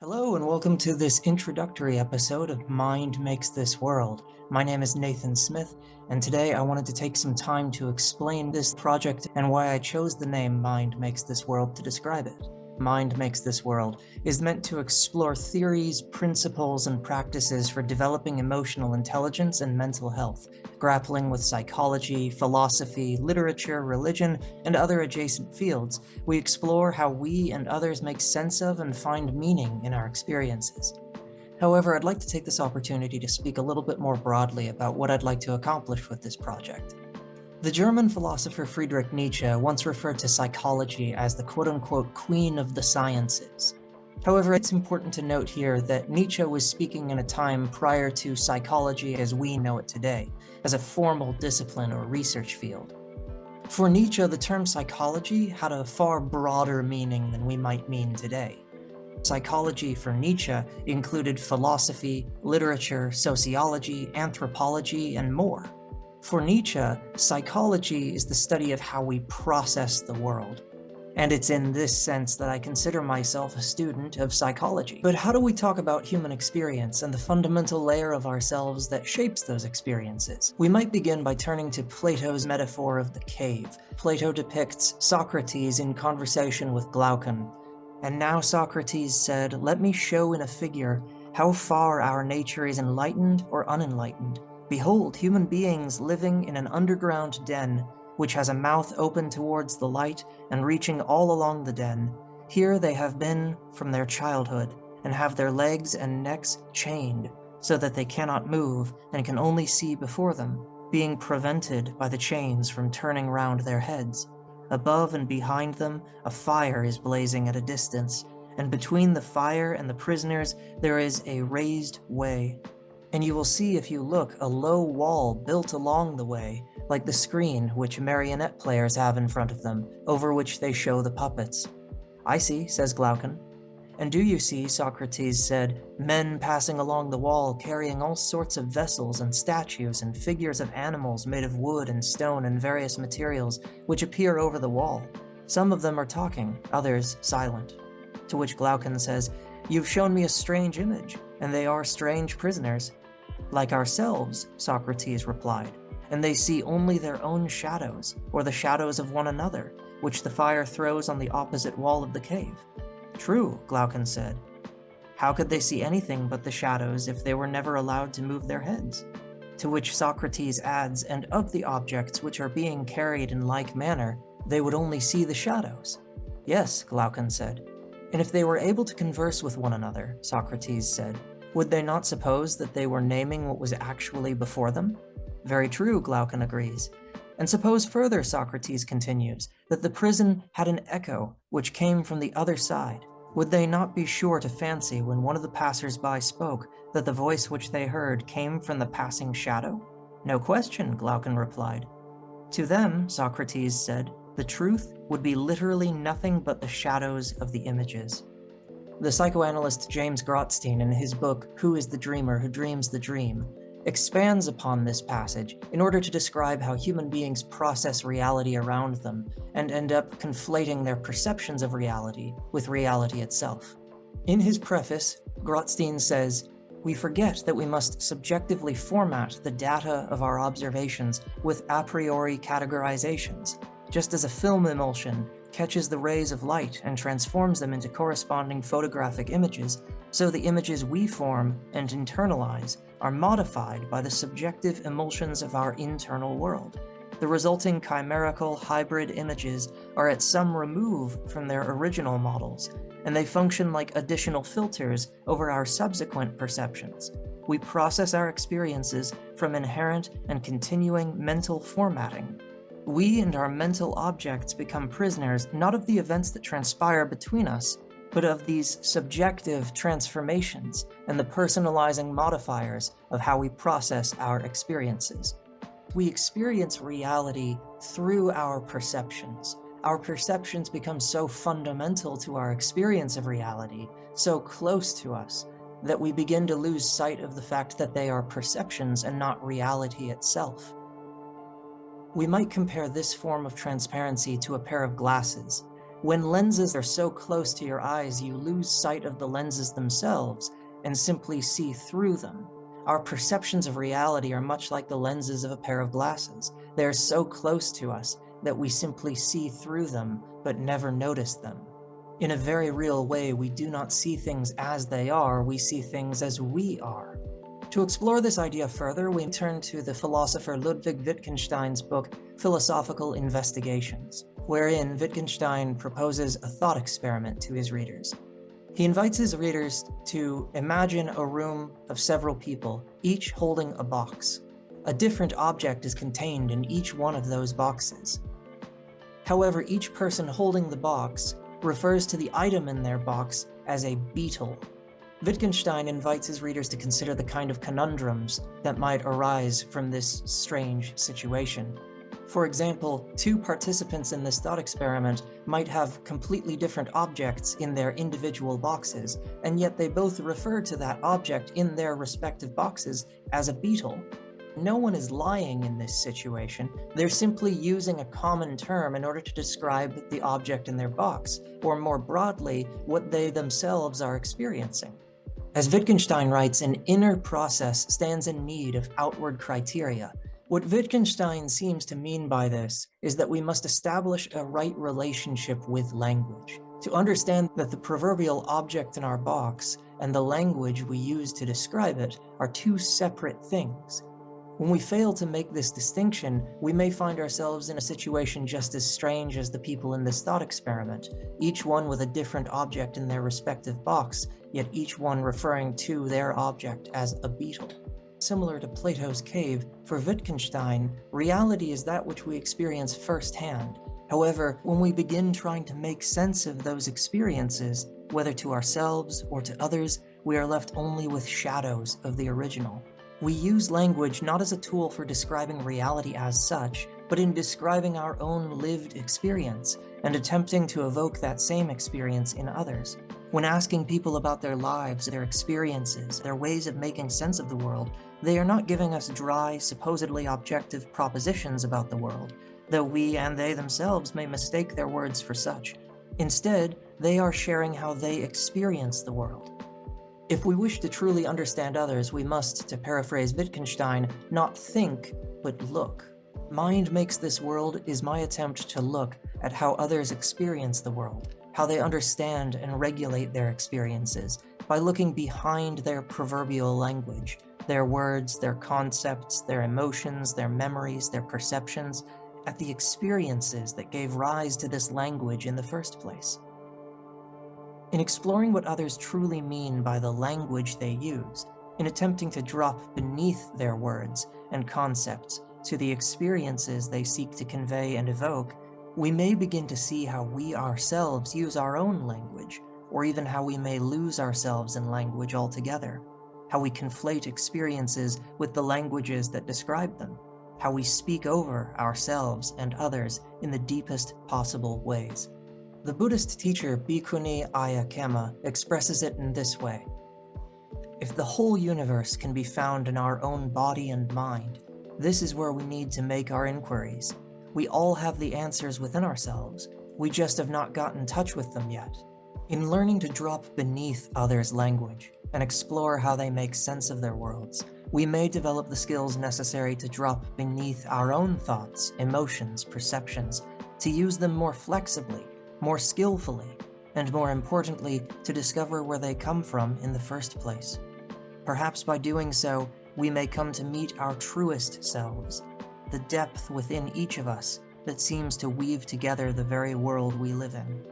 Hello and welcome to this introductory episode of Mind Makes This World. My name is Nathan Smith, and today I wanted to take some time to explain this project and why I chose the name Mind Makes This World to describe it. Mind Makes This World is meant to explore theories, principles, and practices for developing emotional intelligence and mental health, grappling with psychology, philosophy, literature, religion, and other adjacent fields. We explore how we and others make sense of and find meaning in our experiences. However, I'd like to take this opportunity to speak a little bit more broadly about what I'd like to accomplish with this project. The German philosopher Friedrich Nietzsche once referred to psychology as the quote-unquote queen of the sciences. However, it's important to note here that Nietzsche was speaking in a time prior to psychology as we know it today, as a formal discipline or research field. For Nietzsche, the term psychology had a far broader meaning than we might mean today. Psychology for Nietzsche included philosophy, literature, sociology, anthropology, and more. For Nietzsche, psychology is the study of how we process the world. And it's in this sense that I consider myself a student of psychology. But how do we talk about human experience and the fundamental layer of ourselves that shapes those experiences? We might begin by turning to Plato's metaphor of the cave. Plato depicts Socrates in conversation with Glaucon. And now Socrates said, "Let me show in a figure how far our nature is enlightened or unenlightened. Behold, human beings living in an underground den, which has a mouth open towards the light and reaching all along the den. Here they have been from their childhood, and have their legs and necks chained, so that they cannot move and can only see before them, being prevented by the chains from turning round their heads. Above and behind them a fire is blazing at a distance, and between the fire and the prisoners there is a raised way. And you will see if you look a low wall built along the way, like the screen which marionette players have in front of them, over which they show the puppets." "I see," says Glaucon. "And do you see," Socrates said, "men passing along the wall carrying all sorts of vessels and statues and figures of animals made of wood and stone and various materials, which appear over the wall. Some of them are talking, others silent." To which Glaucon says, "You've shown me a strange image, and they are strange prisoners." "Like ourselves," Socrates replied, "and they see only their own shadows, or the shadows of one another, which the fire throws on the opposite wall of the cave." "True," Glaucon said. "How could they see anything but the shadows if they were never allowed to move their heads?" To which Socrates adds, "And of the objects which are being carried in like manner, they would only see the shadows." "Yes," Glaucon said. "And if they were able to converse with one another," Socrates said, "would they not suppose that they were naming what was actually before them?" "Very true," Glaucon agrees. "And suppose further," Socrates continues, "that the prison had an echo which came from the other side. Would they not be sure to fancy, when one of the passers-by spoke, that the voice which they heard came from the passing shadow?" "No question," Glaucon replied. "To them," Socrates said, "the truth would be literally nothing but the shadows of the images." The psychoanalyst James Grotstein, in his book Who is the Dreamer Who Dreams the Dream, expands upon this passage in order to describe how human beings process reality around them and end up conflating their perceptions of reality with reality itself. In his preface, Grotstein says, "We forget that we must subjectively format the data of our observations with a priori categorizations, just as a film emulsion catches the rays of light and transforms them into corresponding photographic images, so the images we form and internalize are modified by the subjective emulsions of our internal world. The resulting chimerical hybrid images are at some remove from their original models, and they function like additional filters over our subsequent perceptions. We process our experiences from inherent and continuing mental formatting. We and our mental objects become prisoners not of the events that transpire between us, but of these subjective transformations and the personalizing modifiers of how we process our experiences. We experience reality through our perceptions. Our perceptions become so fundamental to our experience of reality, so close to us, that we begin to lose sight of the fact that they are perceptions and not reality itself. We might compare this form of transparency to a pair of glasses. When lenses are so close to your eyes, you lose sight of the lenses themselves and simply see through them. Our perceptions of reality are much like the lenses of a pair of glasses. They are so close to us that we simply see through them, but never notice them. In a very real way, we do not see things as they are, we see things as we are. To explore this idea further, we turn to the philosopher Ludwig Wittgenstein's book, Philosophical Investigations, wherein Wittgenstein proposes a thought experiment to his readers. He invites his readers to imagine a room of several people, each holding a box. A different object is contained in each one of those boxes. However, each person holding the box refers to the item in their box as a beetle. Wittgenstein invites his readers to consider the kind of conundrums that might arise from this strange situation. For example, two participants in this thought experiment might have completely different objects in their individual boxes, and yet they both refer to that object in their respective boxes as a beetle. No one is lying in this situation. They're simply using a common term in order to describe the object in their box, or more broadly, what they themselves are experiencing. As Wittgenstein writes, an inner process stands in need of outward criteria. What Wittgenstein seems to mean by this is that we must establish a right relationship with language, to understand that the proverbial object in our box and the language we use to describe it are two separate things. When we fail to make this distinction, we may find ourselves in a situation just as strange as the people in this thought experiment, each one with a different object in their respective box, yet each one referring to their object as a beetle. Similar to Plato's Cave, for Wittgenstein, reality is that which we experience firsthand. However, when we begin trying to make sense of those experiences, whether to ourselves or to others, we are left only with shadows of the original. We use language not as a tool for describing reality as such, but in describing our own lived experience and attempting to evoke that same experience in others. When asking people about their lives, their experiences, their ways of making sense of the world, they are not giving us dry, supposedly objective propositions about the world, though we and they themselves may mistake their words for such. Instead, they are sharing how they experience the world. If we wish to truly understand others, we must, to paraphrase Wittgenstein, not think, but look. Mind Makes This World is my attempt to look at how others experience the world, how they understand and regulate their experiences, by looking behind their proverbial language, their words, their concepts, their emotions, their memories, their perceptions, at the experiences that gave rise to this language in the first place. In exploring what others truly mean by the language they use, in attempting to drop beneath their words and concepts to the experiences they seek to convey and evoke, we may begin to see how we ourselves use our own language, or even how we may lose ourselves in language altogether, how we conflate experiences with the languages that describe them, how we speak over ourselves and others in the deepest possible ways. The Buddhist teacher Bhikkhuni Aya Khema expresses it in this way: if the whole universe can be found in our own body and mind, this is where we need to make our inquiries. We all have the answers within ourselves, we just have not gotten in touch with them yet. In learning to drop beneath others' language and explore how they make sense of their worlds, we may develop the skills necessary to drop beneath our own thoughts, emotions, perceptions, to use them more flexibly, more skillfully, and more importantly, to discover where they come from in the first place. Perhaps by doing so, we may come to meet our truest selves, the depth within each of us that seems to weave together the very world we live in.